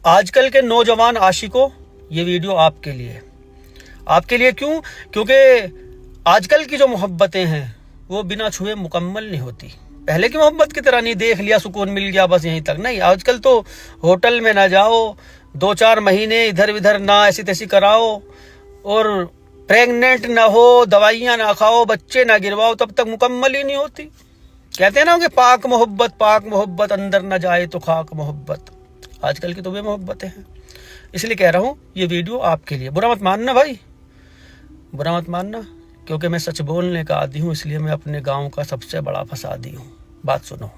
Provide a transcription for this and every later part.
आजकल के नौजवान आशिकों, ये वीडियो आपके लिए क्यों? क्योंकि आजकल की जो मोहब्बतें हैं वो बिना छुए मुकम्मल नहीं होती। पहले की मोहब्बत की तरह नहीं, देख लिया सुकून मिल गया बस यहीं तक नहीं। आजकल तो होटल में ना जाओ, 2-4 महीने इधर उधर ना ऐसी तैसी कराओ, और प्रेग्नेंट ना हो, दवाइयां ना खाओ, बच्चे ना गिरवाओ, तब तक मुकम्मल ही नहीं होती। कहते हैं ना कि पाक मोहब्बत अंदर ना जाए तो खाक मोहब्बत। आजकल की तो वे मोहब्बतें हैं। इसलिए कह रहा हूं ये वीडियो आपके लिए। बुरा मत मानना भाई, बुरा मत मानना, क्योंकि मैं सच बोलने का आदी हूं, इसलिए मैं अपने गांव का सबसे बड़ा फसादी हूं। बात सुनो।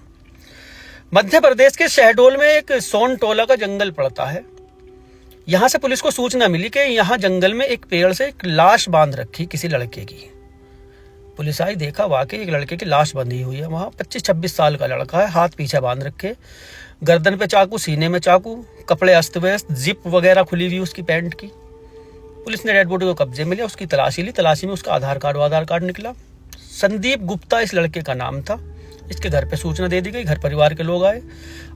मध्य प्रदेश के शहडोल में एक सोन टोला का जंगल पड़ता है। यहां से पुलिस को सूचना मिली कि यहां जंगल में एक पेड़ से एक लाश बांध रखी किसी लड़के की। पुलिस आई, देखा वाकई एक लड़के की लाश बंधी हुई है वहां। 25-26 साल का लड़का है, हाथ पीछे बांध रखे, गर्दन पे चाकू, सीने में चाकू, कपड़े अस्त व्यस्त, जिप वगैरह खुली हुई उसकी पैंट की। पुलिस ने डेड बॉडी को कब्जे में लिया, उसकी तलाशी ली। तलाशी में उसका आधार कार्ड निकला। संदीप गुप्ता इस लड़के का नाम था। इसके घर पे सूचना दे दी गई, घर परिवार के लोग आए।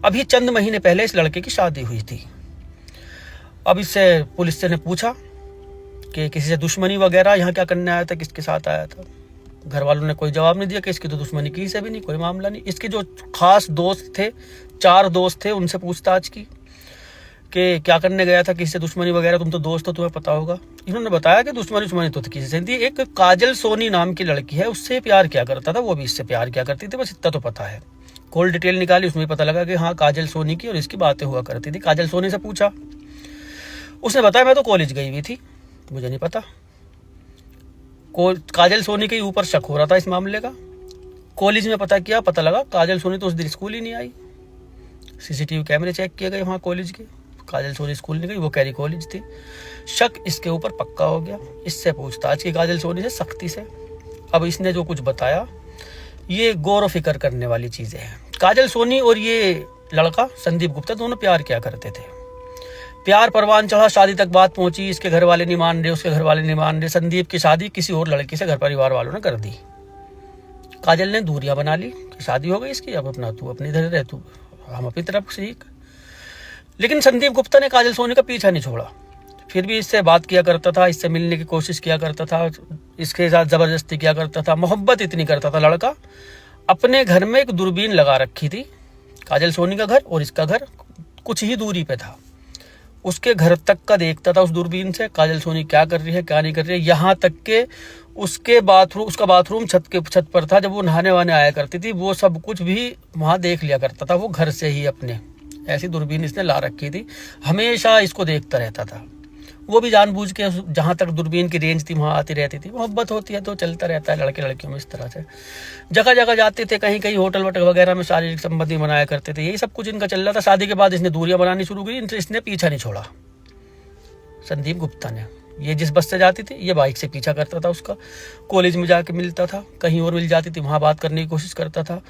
अभी चंद महीने पहले इस लड़के की शादी हुई थी। अब इससे पुलिस ने पूछा कि किसी से दुश्मनी वगैरह, यहाँ क्या करने आया था, किसके साथ आया था। घर वालों ने कोई जवाब नहीं दिया कि इसकी तो दुश्मनी की से भी नहीं, कोई मामला नहीं। इसके जो खास दोस्त थे, 4 दोस्त थे, उनसे पूछताछ की कि क्या करने गया था, किसी से दुश्मनी वगैरह, तुम तो दोस्त हो, तुम्हें पता होगा। इन्होंने बताया कि दुश्मनी तो किसी से थी। एक काजल सोनी नाम की लड़की है, उससे प्यार किया करता था, वो भी इससे प्यार किया करती थी, बस इतना तो पता है। कॉल डिटेल निकाली, उसमें पता लगा कि हाँ काजल सोनी की और इसकी बातें हुआ करती थी। काजल सोनी से पूछा, उसने बताया मैं तो कॉलेज गई हुई थी, मुझे नहीं पता। काजल सोनी के ऊपर शक हो रहा था इस मामले का। कॉलेज में पता किया, पता लगा काजल सोनी तो उस दिन स्कूल ही नहीं आई। सीसीटीवी कैमरे चेक किए गए वहाँ कॉलेज के, काजल सोनी स्कूल नहीं गई, वो कह रही कॉलेज थी। शक इसके ऊपर पक्का हो गया। इससे पूछताछ की काजल सोनी से सख्ती से। अब इसने जो कुछ बताया ये गौर फिक्र करने वाली चीजें हैं। काजल सोनी और ये लड़का संदीप गुप्ता दोनों प्यार किया करते थे। प्यार परवान चढ़ा, शादी तक बात पहुंची। इसके घर वाले नहीं मान रहे, उसके घर वाले नहीं मान रहे। संदीप की शादी किसी और लड़की से घर परिवार वालों ने कर दी। काजल ने दूरियां बना ली, शादी हो गई इसकी, अब अपना तू अपनी इधर रह, तू हम अपनी तरफ सीख। लेकिन संदीप गुप्ता ने काजल सोनी का पीछा नहीं छोड़ा। फिर भी इससे बात किया करता था, इससे मिलने की कोशिश किया करता था, इसके साथ जबरदस्ती किया करता था। मोहब्बत इतनी करता था लड़का। अपने घर में एक दूरबीन लगा रखी थी। काजल सोनी का घर और इसका घर कुछ ही दूरी पे था। उसके घर तक का देखता था उस दूरबीन से, काजल सोनी क्या कर रही है, क्या नहीं कर रही है। यहाँ तक के उसका बाथरूम छत पर था। जब वो नहाने वाने आया करती थी, वो सब कुछ भी वहां देख लिया करता था वो घर से ही अपने। ऐसी दूरबीन इसने ला रखी थी, हमेशा इसको देखता रहता था। वो भी जानबूझ के जहां तक दूरबीन की रेंज थी वहां आती रहती थी। मोहब्बत होती है तो चलता रहता है लड़के लड़कियों में इस तरह से। जगह जगह जाते थे, कहीं कहीं होटल वोटल वगैरह में शारीरिक संबंधी बनाया करते थे। यही सब कुछ इनका चल रहा था। शादी के बाद इसने दूरियां बनानी शुरू की, इसने पीछा नहीं छोड़ा संदीप गुप्ता ने। ये जिस बस से जाती थी ये बाइक से पीछा करता था उसका। कॉलेज में जाके मिलता था, कहीं और मिल जाती थी, वहां बात करने की कोशिश करता था।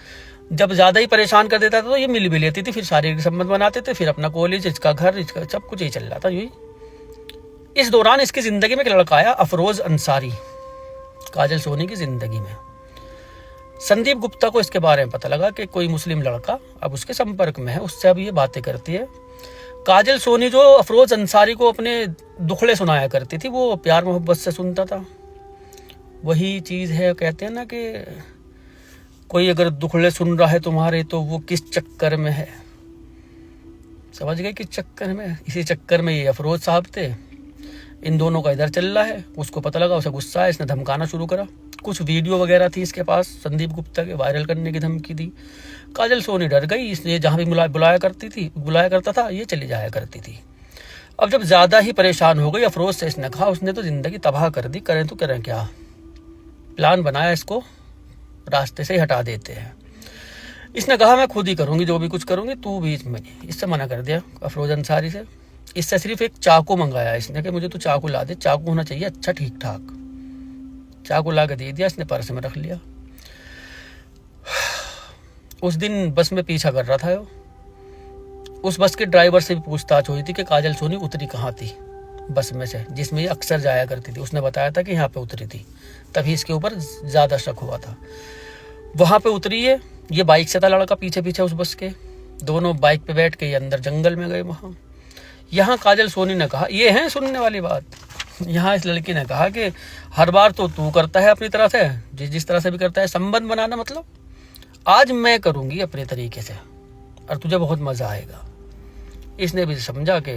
जब ज्यादा ही परेशान कर देता था तो ये मिल भी लेती थी, फिर शारीरिक संबंध बनाते थे, फिर अपना कॉलेज, इसका घर, इसका सब कुछ यही चल रहा था। यही इस दौरान इसकी जिंदगी में एक लड़का आया, अफरोज अंसारी, काजल सोनी की जिंदगी में। संदीप गुप्ता को इसके बारे में पता लगा कि कोई मुस्लिम लड़का अब उसके संपर्क में है, उससे अब ये बातें करती है। काजल सोनी जो अफरोज अंसारी को अपने दुखड़े सुनाया करती थी, वो प्यार मोहब्बत से सुनता था। वही चीज है, कहते हैं ना कि कोई अगर दुखड़े सुन रहा है तुम्हारे तो वो किस चक्कर में है। समझ गए किस चक्कर में? इसी चक्कर में ये अफरोज साहब थे। इन दोनों का इधर चल रहा है। उसको पता लगा, उसे गुस्सा है, इसने धमकाना शुरू करा। कुछ वीडियो वगैरह थी इसके पास संदीप गुप्ता के, वायरल करने की धमकी दी। काजल सोनी डर गई, इसलिए जहां भी बुलाया करता था ये चली जाया करती थी। अब जब ज्यादा ही परेशान हो गई अफरोज से, इसने कहा उसने तो जिंदगी तबाह कर दी, करें तो करें क्या। प्लान बनाया, इसको रास्ते से हटा देते हैं। इसने कहा मैं खुद ही करूंगी, जो भी कुछ करूंगी, तू बीच में नहीं। इससे मना कर दिया अफरोज अंसारी से। इससे सिर्फ एक चाकू मंगाया इसने कि मुझे तो चाकू ला दे, चाकू होना चाहिए अच्छा ठीक ठाक। चाकू ला के दे दिया, इसने पर्स में रख लिया। उस दिन बस में पीछा कर रहा था उस बस के ड्राइवर से भी पूछताछ हुई थी कि काजल सोनी उतरी कहाँ थी बस में से, जिसमें ये अक्सर जाया करती थी। उसने बताया था कि यहाँ पे उतरी थी, तभी इसके ऊपर ज्यादा शक हुआ था। वहां पे उतरी है, ये बाइक से था लड़का पीछे पीछे उस बस के। दोनों बाइक पे बैठ के ये अंदर जंगल में गए। वहां यहाँ काजल सोनी ने कहा, ये है सुनने वाली बात, यहाँ इस लड़की ने कहा कि हर बार तो तू करता है अपनी तरह से, जिस तरह से भी करता है संबंध बनाना, मतलब आज मैं करूँगी अपने तरीके से और तुझे बहुत मज़ा आएगा। इसने भी समझा कि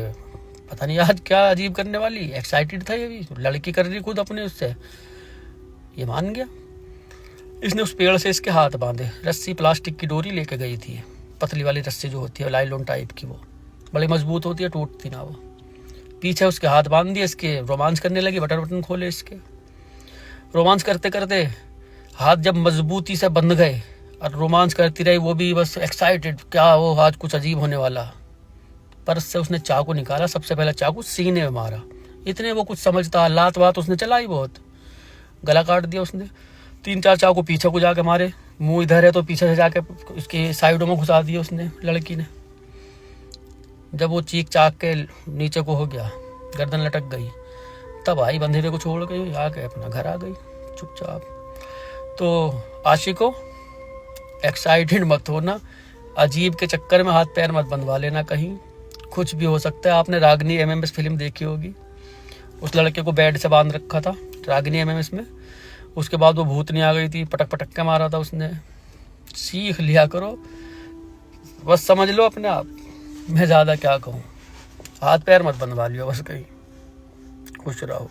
पता नहीं आज क्या अजीब करने वाली, एक्साइटेड था ये भी, लड़की कर रही खुद अपने उससे, ये मान गया। इसने उस पेड़ से इसके हाथ बांधे, रस्सी प्लास्टिक की डोरी लेके गई थी, पतली वाली रस्सी जो होती है लाइलॉन टाइप की, वो बड़ी मजबूत होती है, टूटती ना वो। पीछे उसके हाथ बांध दिए, इसके रोमांस करने लगी, बटन खोले इसके। रोमांस करते करते हाथ जब मजबूती से बंध गए और रोमांस करती रही, वो भी बस एक्साइटेड, क्या वो आज कुछ अजीब होने वाला। पर्स से उसने चाकू निकाला, सबसे पहला चाकू सीने में मारा। इतने वो कुछ समझता, लात वात उसने चलाई बहुत, गला काट दिया उसने। 3-4 चाकू पीछे को जाके मारे, मुंह इधर है तो पीछे से जाके उसके साइडों में घुसा दिए उसने लड़की ने। जब वो चीख चाक के नीचे को हो गया, गर्दन लटक गई, तब आई बंधे हुए को छोड़ गई, आके अपना घर आ गई चुपचाप। तो आशिकों, एक्साइटेड मत होना, अजीब के चक्कर में हाथ पैर मत बंधवा लेना, कहीं कुछ भी हो सकता है। आपने रागिनी MMS फिल्म देखी होगी, उस लड़के को बेड से बांध रखा था रागिनी MMS में, उसके बाद वो भूतनी आ गई थी, पटक पटक के मारा था उसने। सीख लिया करो, बस समझ लो अपने आप, मैं ज़्यादा क्या कहूँ, हाथ पैर मत बंधवा लियो बस कहीं। खुश रहो।